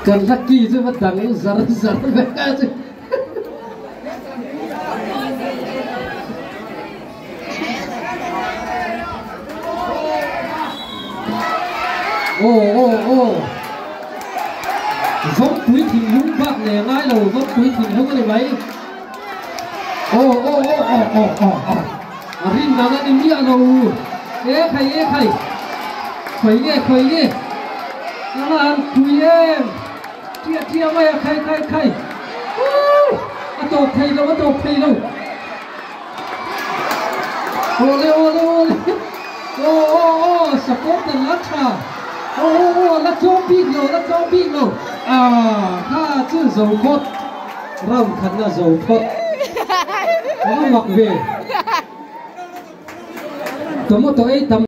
cần thắc kỳ chứ mà tặng giật về cái chứ ô vóc quý thì đúng bạc này ngay đầu vóc quý thì không có để váy rin nào ra đi nhia đâu ê khay khuấy đi nó là ăn khuấy em chia mày khay tổ khay đâu ô support the lacha lá chó big rồi ha chứ dầu phốt rau khăn là dầu phốt nó mặc về tụi một tụi ấy tầm